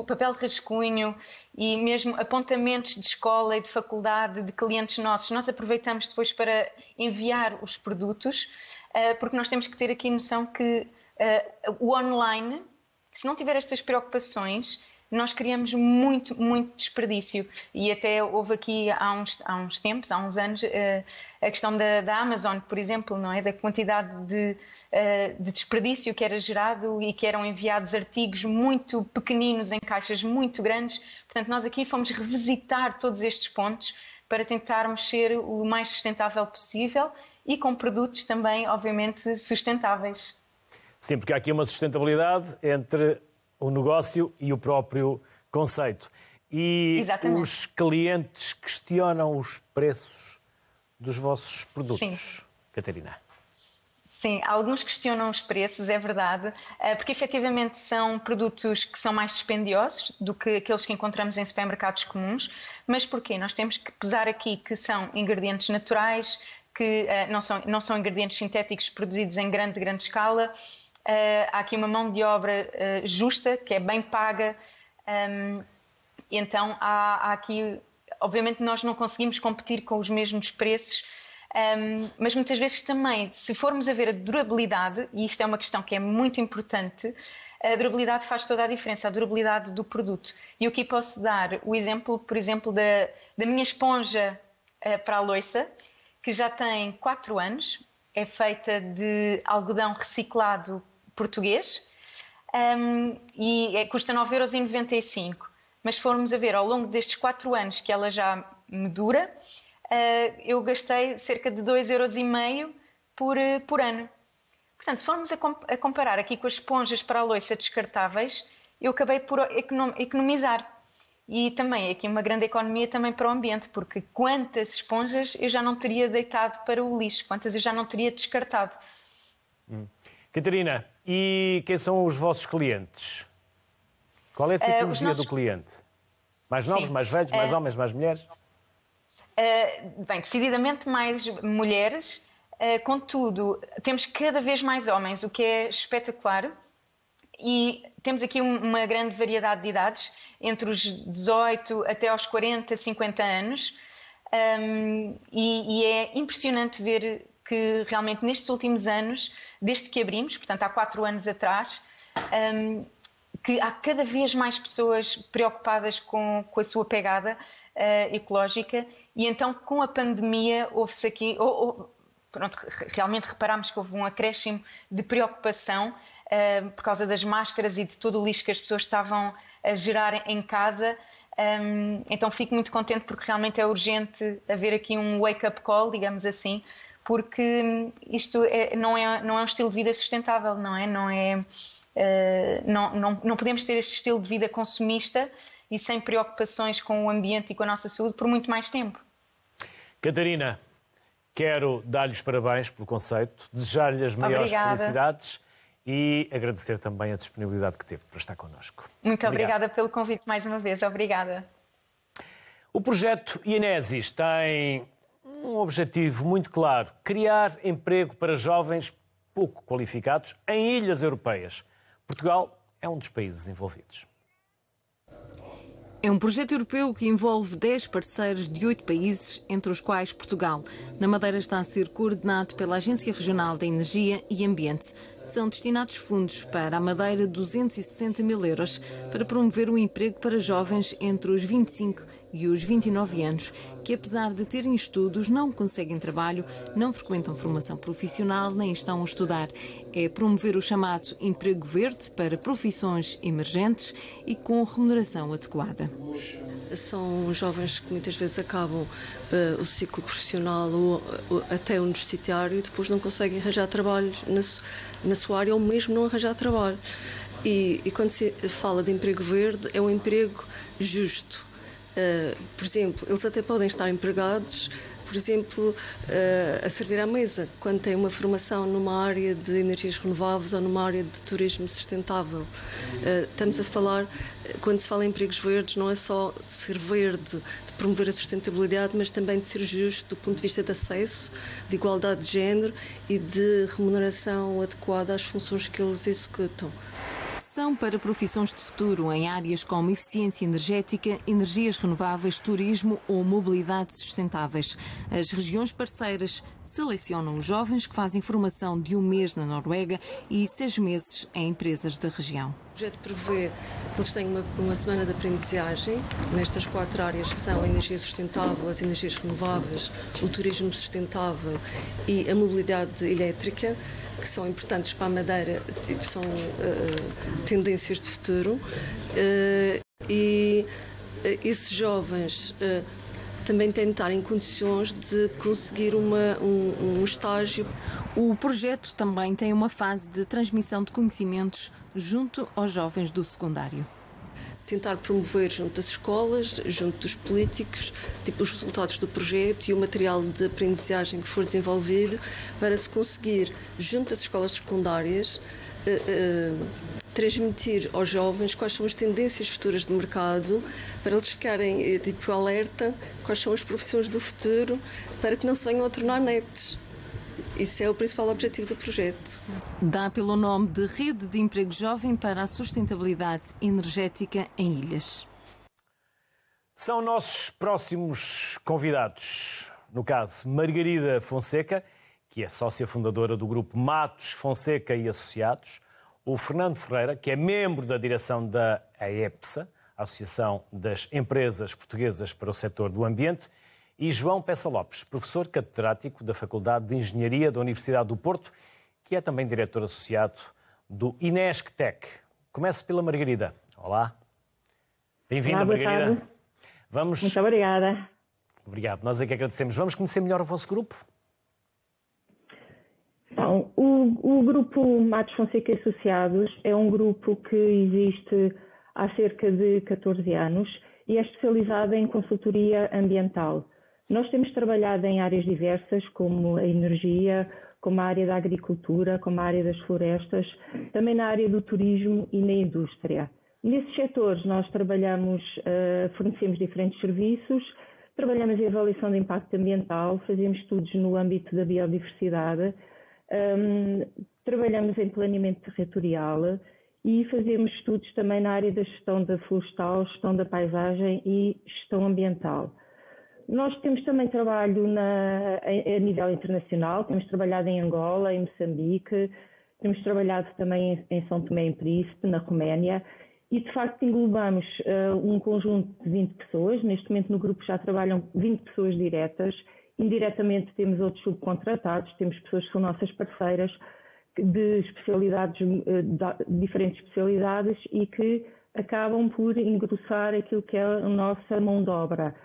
papel de rascunho e mesmo apontamentos de escola e de faculdade de clientes nossos. Nós aproveitamos depois para enviar os produtos, porque nós temos que ter aqui noção que o online, se não tiver estas preocupações, nós criamos muito desperdício. E até houve aqui há uns tempos, há uns anos, a questão da Amazon, por exemplo, não é? Da quantidade de desperdício que era gerado e que eram enviados artigos muito pequeninos em caixas muito grandes. Portanto, nós aqui fomos revisitar todos estes pontos para tentarmos ser o mais sustentável possível e com produtos também, obviamente, sustentáveis.
Sim, porque há aqui uma sustentabilidade entre o negócio e o próprio conceito. E
Exatamente.
Os clientes questionam os preços dos vossos produtos,
Sim.
Catarina?
Sim, alguns questionam os preços, é verdade, porque efetivamente são produtos que são mais dispendiosos do que aqueles que encontramos em supermercados comuns. Mas porquê? Nós temos que pesar aqui que são ingredientes naturais, que não são ingredientes sintéticos produzidos em grande escala. Há aqui uma mão de obra justa, que é bem paga. Então, há aqui... Obviamente, nós não conseguimos competir com os mesmos preços, mas muitas vezes também, se formos a ver a durabilidade, e isto é uma questão que é muito importante, a durabilidade faz toda a diferença, a durabilidade do produto. E eu aqui posso dar o exemplo, por exemplo, da minha esponja para a louça, que já tem 4 anos, é feita de algodão reciclado português e custa 9,95 €. Mas se formos a ver ao longo destes 4 anos que ela já me dura, eu gastei cerca de 2,5 € por ano. Portanto, se formos a comparar aqui com as esponjas para a louça descartáveis, eu acabei por economizar. E também aqui uma grande economia também para o ambiente, porque quantas esponjas eu já não teria deitado para o lixo, quantas eu já não teria descartado.
Catarina, e quem são os vossos clientes? Qual é a tipologia do cliente? Mais novos, mais velhos, mais homens, mais mulheres?
Bem, decididamente mais mulheres, contudo, temos cada vez mais homens, o que é espetacular. E temos aqui uma grande variedade de idades, entre os 18 até aos 40, 50 anos. E é impressionante ver que realmente nestes últimos anos, desde que abrimos, portanto há 4 anos atrás, que há cada vez mais pessoas preocupadas com a sua pegada ecológica. E então, com a pandemia, houve-se aqui... Pronto, realmente reparámos que houve um acréscimo de preocupação por causa das máscaras e de todo o lixo que as pessoas estavam a gerar em casa. Então fico muito contente porque realmente é urgente haver aqui um wake-up call, digamos assim, porque isto não é um estilo de vida sustentável, não é? Não podemos ter este estilo de vida consumista e sem preocupações com o ambiente e com a nossa saúde por muito mais tempo.
Catarina, quero dar-lhe os parabéns pelo conceito, desejar-lhe as maiores felicidades e agradecer também a disponibilidade que teve para estar connosco.
Muito obrigada pelo convite mais uma vez. Obrigada.
O projeto Inésis tem um objetivo muito claro: criar emprego para jovens pouco qualificados em ilhas europeias. Portugal é um dos países envolvidos.
É um projeto europeu que envolve 10 parceiros de 8 países, entre os quais Portugal. Na Madeira está a ser coordenado pela Agência Regional da Energia e Ambiente. São destinados fundos para a Madeira 260 mil euros para promover o emprego para jovens entre os 25 e os 29 anos, que apesar de terem estudos não conseguem trabalho, não frequentam formação profissional nem estão a estudar. É promover o chamado emprego verde para profissões emergentes e com remuneração adequada.
São jovens que muitas vezes acabam o ciclo profissional ou até universitário e depois não conseguem arranjar trabalho na sua área ou mesmo não arranjar trabalho. E quando se fala de emprego verde, é um emprego justo. Por exemplo, eles até podem estar empregados, por exemplo, a servir à mesa, quando têm uma formação numa área de energias renováveis ou numa área de turismo sustentável. Estamos a falar, quando se fala em empregos verdes, não é só de ser verde, de promover a sustentabilidade, mas também de ser justo do ponto de vista de acesso, de igualdade de género e de remuneração adequada às funções que eles executam.
Formação para profissões de futuro em áreas como eficiência energética, energias renováveis, turismo ou mobilidade sustentáveis. As regiões parceiras selecionam os jovens que fazem formação de 1 mês na Noruega e 6 meses em empresas da região.
O projeto prevê que eles tenham uma semana de aprendizagem nestas 4 áreas que são a energia sustentável, as energias renováveis, o turismo sustentável e a mobilidade elétrica, que são importantes para a Madeira, são tendências de futuro. E esses jovens também têm de estar em condições de conseguir um estágio.
O projeto também tem uma fase de transmissão de conhecimentos junto aos jovens do secundário.
Tentar promover junto das escolas, junto dos políticos, os resultados do projeto e o material de aprendizagem que for desenvolvido para se conseguir, junto às escolas secundárias, transmitir aos jovens quais são as tendências futuras de mercado, para eles ficarem alerta quais são as profissões do futuro, para que não se venham a tornar netos. Isso é o principal objetivo do projeto.
Dá pelo nome de Rede de Emprego Jovem para a Sustentabilidade Energética em Ilhas.
São nossos próximos convidados. No caso, Margarida Fonseca, que é sócia fundadora do grupo Matos Fonseca e Associados, o Fernando Ferreira, que é membro da direção da AEPSA, Associação das Empresas Portuguesas para o Setor do Ambiente, e João Peça Lopes, professor catedrático da Faculdade de Engenharia da Universidade do Porto, que é também diretor associado do INESC-TEC. Começo pela Margarida. Olá. Bem-vinda, Margarida.
Tarde. Muito obrigada.
Obrigado. Nós é que agradecemos. Vamos conhecer melhor o vosso grupo?
Então, o grupo Matos Fonseca e Associados é um grupo que existe há cerca de 14 anos e é especializado em consultoria ambiental. Nós temos trabalhado em áreas diversas, como a energia, como a área da agricultura, como a área das florestas, também na área do turismo e na indústria. Nesses setores nós trabalhamos, fornecemos diferentes serviços, trabalhamos em avaliação de impacto ambiental, fazemos estudos no âmbito da biodiversidade, trabalhamos em planeamento territorial e fazemos estudos também na área da gestão da florestal, gestão da paisagem e gestão ambiental. Nós temos também trabalho a nível internacional, temos trabalhado em Angola, em Moçambique, temos trabalhado também em São Tomé e Príncipe, na Roménia, e de facto englobamos um conjunto de 20 pessoas. Neste momento no grupo já trabalham 20 pessoas diretas, indiretamente temos outros subcontratados, temos pessoas que são nossas parceiras de especialidades, de diferentes especialidades e que acabam por engrossar aquilo que é a nossa mão de obra.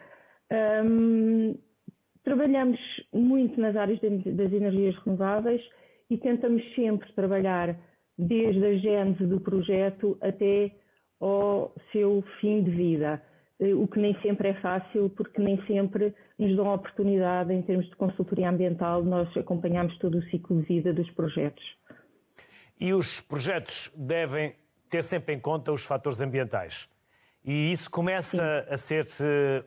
Trabalhamos muito nas áreas das energias renováveis e tentamos sempre trabalhar desde a gênese do projeto até ao seu fim de vida, o que nem sempre é fácil porque nem sempre nos dão a oportunidade em termos de consultoria ambiental, nós acompanhamos todo o ciclo de vida dos projetos.
E os projetos devem ter sempre em conta os fatores ambientais. E isso começa a ser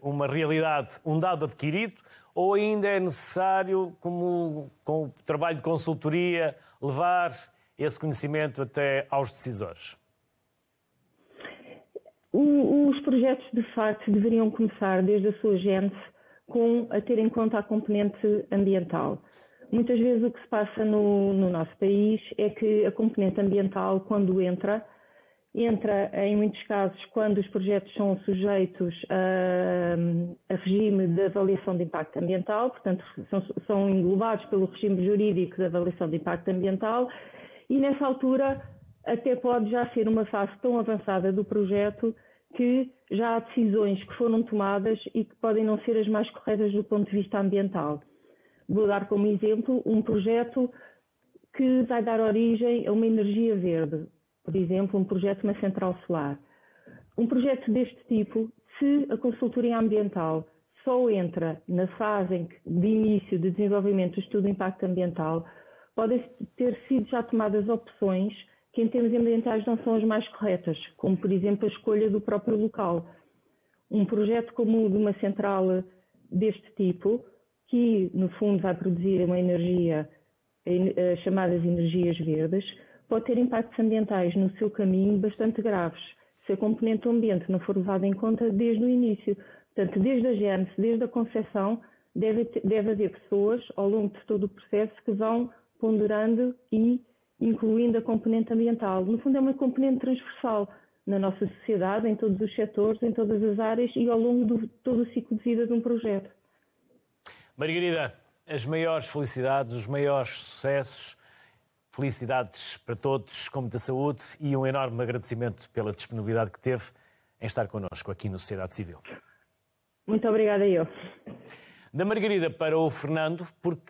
uma realidade, um dado adquirido, ou ainda é necessário, como com o trabalho de consultoria, levar esse conhecimento até aos decisores?
Os projetos, de facto, deveriam começar desde a sua gênese a ter em conta a componente ambiental. Muitas vezes o que se passa no nosso país é que a componente ambiental, quando entra em muitos casos quando os projetos são sujeitos a regime de avaliação de impacto ambiental, portanto são englobados pelo regime jurídico de avaliação de impacto ambiental e nessa altura até pode já ser uma fase tão avançada do projeto que já há decisões que foram tomadas e que podem não ser as mais corretas do ponto de vista ambiental. Vou dar como exemplo um projeto que vai dar origem a uma energia verde. Por exemplo, um projeto de uma central solar. Um projeto deste tipo, se a consultoria ambiental só entra na fase de início de desenvolvimento do estudo de impacto ambiental, podem ter sido já tomadas opções que em termos ambientais não são as mais corretas, como por exemplo a escolha do próprio local. Um projeto como o de uma central deste tipo, que no fundo vai produzir uma energia, chamadas energias verdes, pode ter impactos ambientais no seu caminho bastante graves, se a componente do ambiente não for levada em conta desde o início. Portanto, desde a gênese, desde a concepção, deve haver pessoas ao longo de todo o processo que vão ponderando e incluindo a componente ambiental. No fundo, é uma componente transversal na nossa sociedade, em todos os setores, em todas as áreas e ao longo de todo o ciclo de vida de um projeto.
Margarida, as maiores felicidades, os maiores sucessos, felicidades para todos, com muita saúde e um enorme agradecimento pela disponibilidade que teve em estar connosco aqui no Sociedade Civil.
Muito obrigada eu.
Da Margarida para o Fernando, porque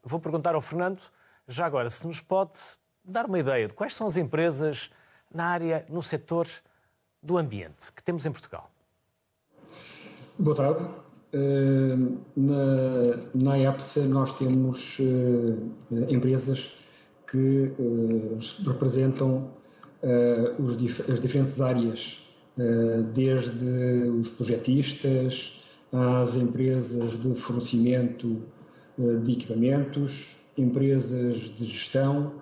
vou perguntar ao Fernando, já agora, se nos pode dar uma ideia de quais são as empresas na área, no setor do ambiente que temos em Portugal.
Boa tarde. Na EPSA nós temos empresas que representam as diferentes áreas, desde os projetistas às empresas de fornecimento de equipamentos, empresas de gestão,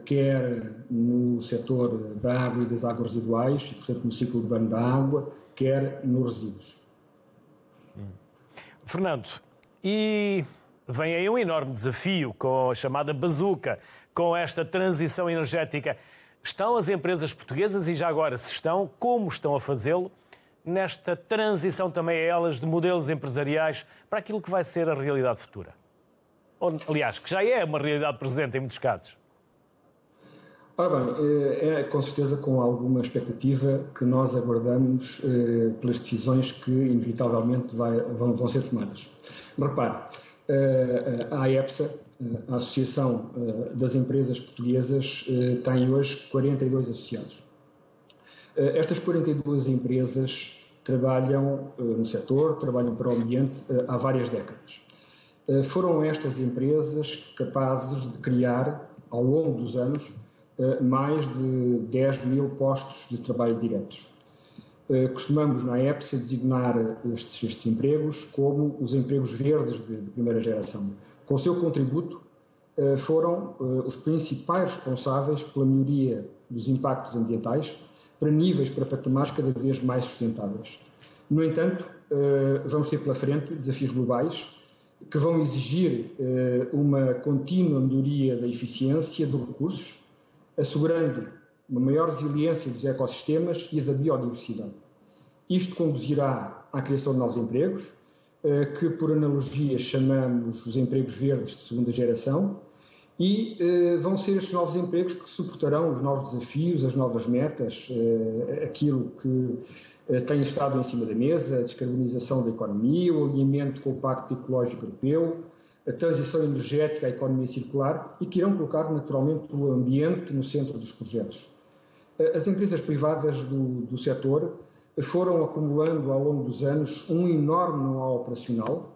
quer no setor da água e das águas residuais, portanto no ciclo urbano da água, quer nos resíduos.
Fernando, e vem aí um enorme desafio com a chamada bazuca, com esta transição energética. Estão as empresas portuguesas, e já agora se estão, como estão a fazê-lo, nesta transição também a elas de modelos empresariais para aquilo que vai ser a realidade futura? Ou, aliás, que já é uma realidade presente em muitos casos.
Ora bem, é com certeza com alguma expectativa que nós aguardamos pelas decisões que inevitavelmente vão ser tomadas. Mas repare, a AEPSA, a Associação das Empresas Portuguesas, tem hoje 42 associados. Estas 42 empresas trabalham no setor, trabalham para o ambiente há várias décadas. Foram estas empresas capazes de criar, ao longo dos anos, mais de 10 mil postos de trabalho diretos. Costumamos, na EPSA, designar estes empregos como os empregos verdes de primeira geração. Com o seu contributo, foram os principais responsáveis pela melhoria dos impactos ambientais para patamares cada vez mais sustentáveis. No entanto, vamos ter pela frente desafios globais que vão exigir uma contínua melhoria da eficiência dos recursos, assegurando uma maior resiliência dos ecossistemas e da biodiversidade. Isto conduzirá à criação de novos empregos, que por analogia chamamos os empregos verdes de segunda geração, e vão ser estes novos empregos que suportarão os novos desafios, as novas metas, aquilo que tem estado em cima da mesa, a descarbonização da economia, o alinhamento com o Pacto Ecológico Europeu, a transição energética, a economia circular, e que irão colocar naturalmente o ambiente no centro dos projetos. As empresas privadas do setor foram acumulando ao longo dos anos um enorme know-how operacional,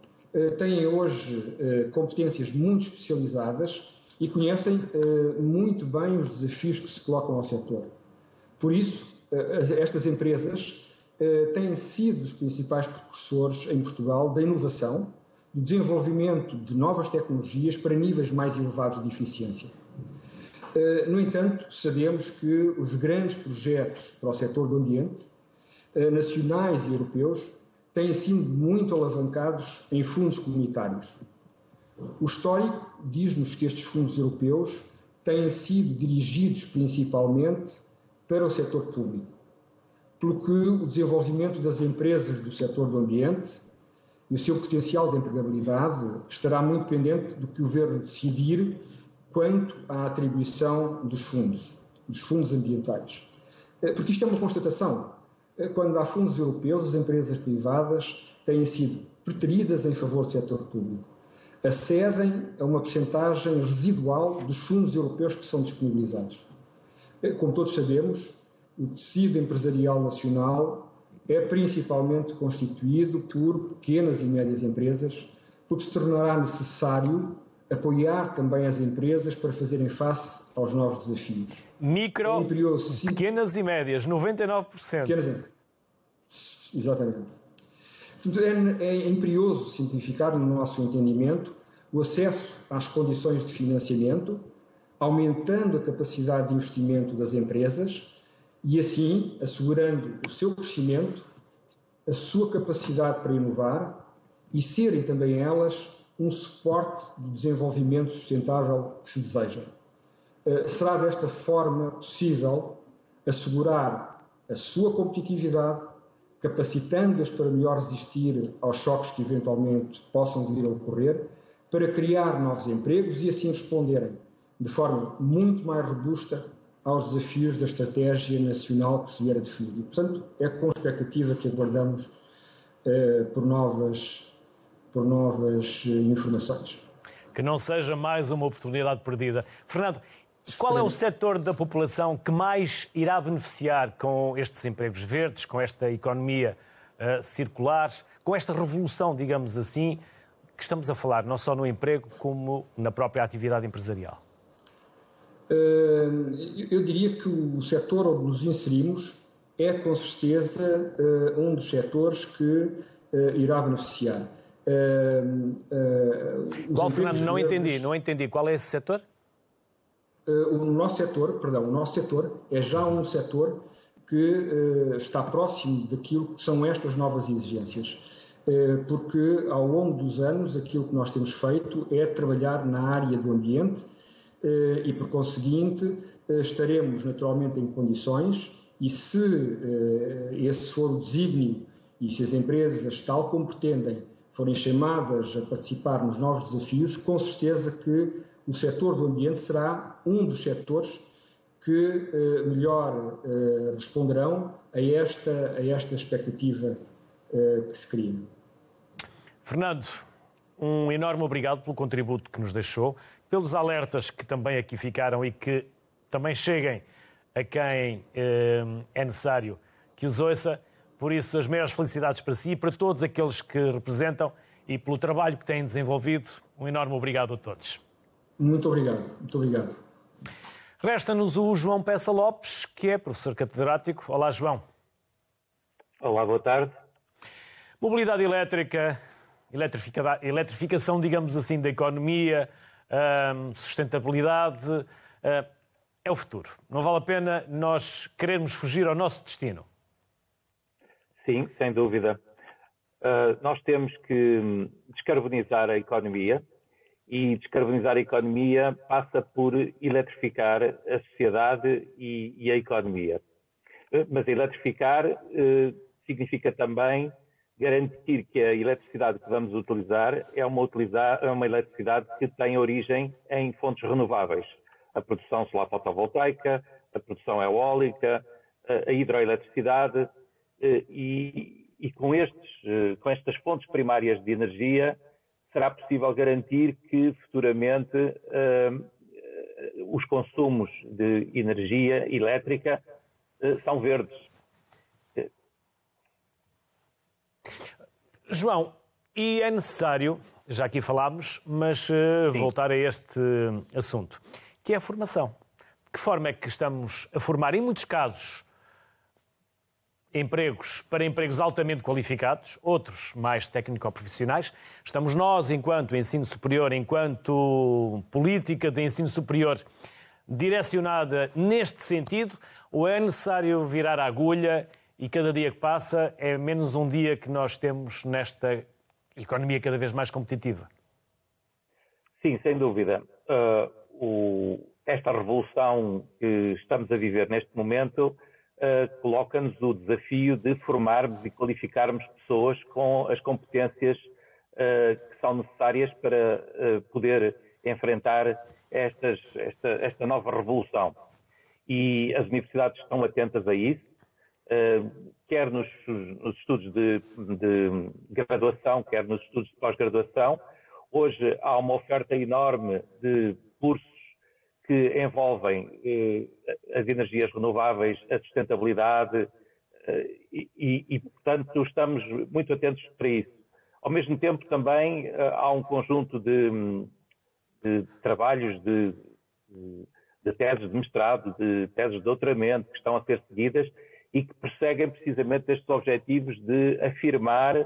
têm hoje competências muito especializadas e conhecem muito bem os desafios que se colocam ao setor. Por isso, estas empresas têm sido os principais precursores em Portugal da inovação, do desenvolvimento de novas tecnologias para níveis mais elevados de eficiência. No entanto, sabemos que os grandes projetos para o setor do ambiente, nacionais e europeus, têm sido muito alavancados em fundos comunitários. O histórico diz-nos que estes fundos europeus têm sido dirigidos principalmente para o setor público, pelo que o desenvolvimento das empresas do setor do ambiente e o seu potencial de empregabilidade estará muito pendente do que o Governo decidir quanto à atribuição dos fundos ambientais. Porque isto é uma constatação. Quando há fundos europeus, as empresas privadas têm sido preteridas em favor do setor público. Acedem a uma percentagem residual dos fundos europeus que são disponibilizados. Como todos sabemos, o tecido empresarial nacional é principalmente constituído por pequenas e médias empresas, porque se tornará necessário apoiar também as empresas para fazerem face aos novos desafios.
Pequenas e médias, 99%.
Pequenas e médias. Exatamente. Portanto, é imperioso simplificar, no nosso entendimento, o acesso às condições de financiamento aumentando a capacidade de investimento das empresas e, assim, assegurando o seu crescimento, a sua capacidade para inovar e serem também elas um suporte do desenvolvimento sustentável que se deseja. Será desta forma possível assegurar a sua competitividade, capacitando-as para melhor resistir aos choques que eventualmente possam vir a ocorrer, para criar novos empregos e assim responderem de forma muito mais robusta aos desafios da estratégia nacional que se vier a definir. E, portanto, é com expectativa que aguardamos por novas informações.
Que não seja mais uma oportunidade perdida. Fernando, qual é o setor da população que mais irá beneficiar com estes empregos verdes, com esta economia circular, com esta revolução, digamos assim, que estamos a falar, não só no emprego, como na própria atividade empresarial?
Eu diria que o setor onde nos inserimos é, com certeza, um dos setores que irá beneficiar.
Qual, Fernando? Não entendi. Qual é esse setor?
O nosso setor é já um setor que está próximo daquilo que são estas novas exigências, porque ao longo dos anos aquilo que nós temos feito é trabalhar na área do ambiente e, por conseguinte, estaremos naturalmente em condições e se esse for o desígnio e se as empresas, tal como pretendem, forem chamadas a participar nos novos desafios, com certeza que o setor do ambiente será um dos setores que melhor responderão a esta expectativa que se cria.
Fernando, um enorme obrigado pelo contributo que nos deixou, pelos alertas que também aqui ficaram e que também cheguem a quem é necessário que os ouça. Por isso, as maiores felicidades para si e para todos aqueles que representam e pelo trabalho que têm desenvolvido. Um enorme obrigado a todos.
Muito obrigado, muito obrigado.
Resta-nos o João Peça Lopes, que é professor catedrático. Olá, João.
Olá, boa tarde.
Mobilidade elétrica, eletrificação, digamos assim, da economia, sustentabilidade, é o futuro. Não vale a pena nós querermos fugir ao nosso destino.
Sim, sem dúvida. Nós temos que descarbonizar a economia e descarbonizar a economia passa por eletrificar a sociedade e a economia. Mas eletrificar significa também garantir que a eletricidade que vamos utilizar é uma eletricidade que tem origem em fontes renováveis. A produção solar fotovoltaica, a produção eólica, a hidroeletricidade e com estas fontes primárias de energia será possível garantir que futuramente os consumos de energia elétrica são verdes.
João, e é necessário, já aqui falámos, mas voltar a este assunto, que é a formação. De que forma é que estamos a formar, em muitos casos, empregos para empregos altamente qualificados, outros mais técnico-profissionais? Estamos nós, enquanto ensino superior, enquanto política de ensino superior, direcionada neste sentido, ou é necessário virar a agulha e cada dia que passa é menos um dia que nós temos nesta economia cada vez mais competitiva?
Sim, sem dúvida. Esta revolução que estamos a viver neste momento coloca-nos o desafio de formarmos e qualificarmos pessoas com as competências que são necessárias para poder enfrentar esta nova revolução. E as universidades estão atentas a isso, quer nos estudos de graduação, quer nos estudos de pós-graduação. Hoje há uma oferta enorme de cursos que envolvem as energias renováveis, a sustentabilidade e, portanto, estamos muito atentos para isso. Ao mesmo tempo, também há um conjunto de trabalhos de teses de mestrado, de teses de doutoramento que estão a ser seguidas e que perseguem precisamente estes objetivos de afirmar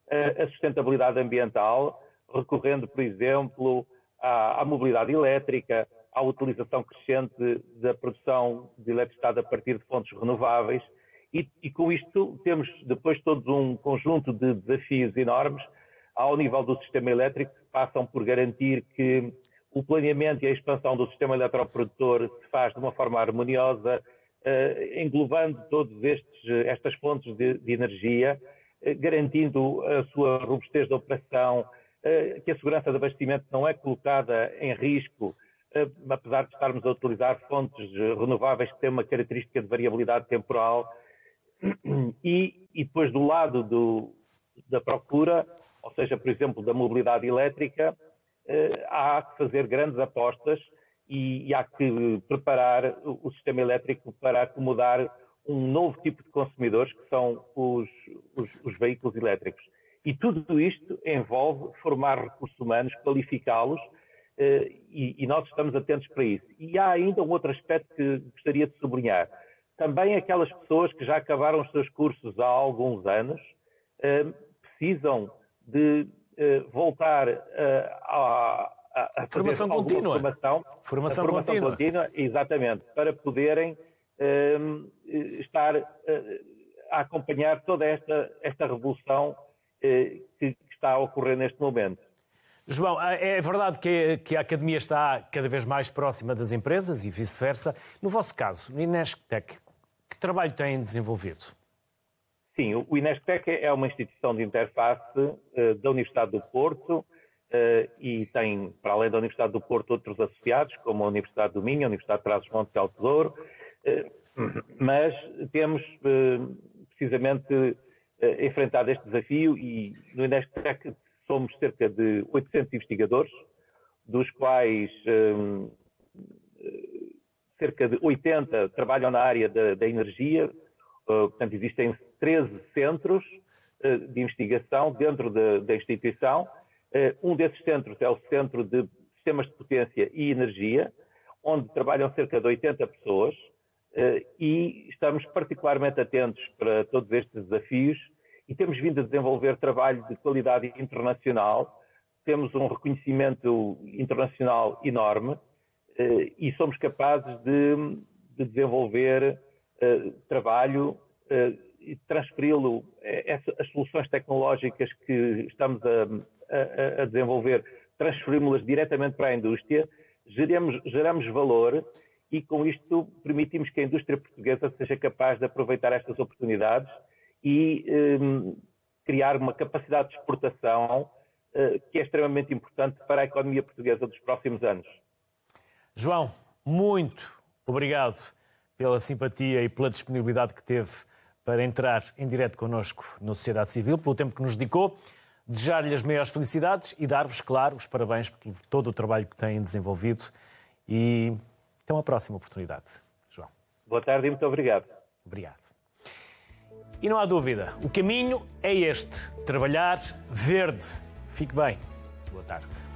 a sustentabilidade ambiental, recorrendo, por exemplo, à mobilidade elétrica, à utilização crescente da produção de eletricidade a partir de fontes renováveis e com isto temos depois todos um conjunto de desafios enormes ao nível do sistema elétrico que passam por garantir que o planeamento e a expansão do sistema eletroprodutor se faz de uma forma harmoniosa, englobando todas estas fontes de energia, garantindo a sua robustez de operação, que a segurança de abastecimento não é colocada em risco, apesar de estarmos a utilizar fontes renováveis que têm uma característica de variabilidade temporal. E depois do lado da procura, ou seja, por exemplo, da mobilidade elétrica, há que fazer grandes apostas e há que preparar o sistema elétrico para acomodar um novo tipo de consumidores, que são os veículos elétricos. E tudo isto envolve formar recursos humanos, qualificá-los, e nós estamos atentos para isso. E há ainda um outro aspecto que gostaria de sublinhar. Também aquelas pessoas que já acabaram os seus cursos há alguns anos precisam de voltar a
formação contínua. Formação contínua,
exatamente, para poderem estar a acompanhar toda esta revolução que está a ocorrer neste momento.
João, é verdade que a Academia está cada vez mais próxima das empresas e vice-versa. No vosso caso, no Inesctec, que trabalho têm desenvolvido?
Sim, o Inesctec é uma instituição de interface da Universidade do Porto e tem, para além da Universidade do Porto, outros associados, como a Universidade do Minho, a Universidade de Trás-os-Montes e Alto Douro, mas temos precisamente enfrentado este desafio e no Inesctec somos cerca de 800 investigadores, dos quais cerca de 80 trabalham na área da energia. Portanto, existem 13 centros de investigação dentro da instituição. Um desses centros é o Centro de Sistemas de Potência e Energia, onde trabalham cerca de 80 pessoas e estamos particularmente atentos para todos estes desafios e temos vindo a desenvolver trabalho de qualidade internacional. Temos um reconhecimento internacional enorme e somos capazes de desenvolver trabalho e transferi-lo, as soluções tecnológicas que estamos a desenvolver, transferimos-las diretamente para a indústria, geramos valor e com isto permitimos que a indústria portuguesa seja capaz de aproveitar estas oportunidades e criar uma capacidade de exportação que é extremamente importante para a economia portuguesa dos próximos anos.
João, muito obrigado pela simpatia e pela disponibilidade que teve para entrar em direto connosco na Sociedade Civil, pelo tempo que nos dedicou, desejar-lhe as maiores felicidades e dar-vos, claro, os parabéns por todo o trabalho que têm desenvolvido e até uma próxima oportunidade, João.
Boa tarde e muito obrigado.
Obrigado. E não há dúvida, o caminho é este, trabalhar verde. Fique bem. Boa tarde.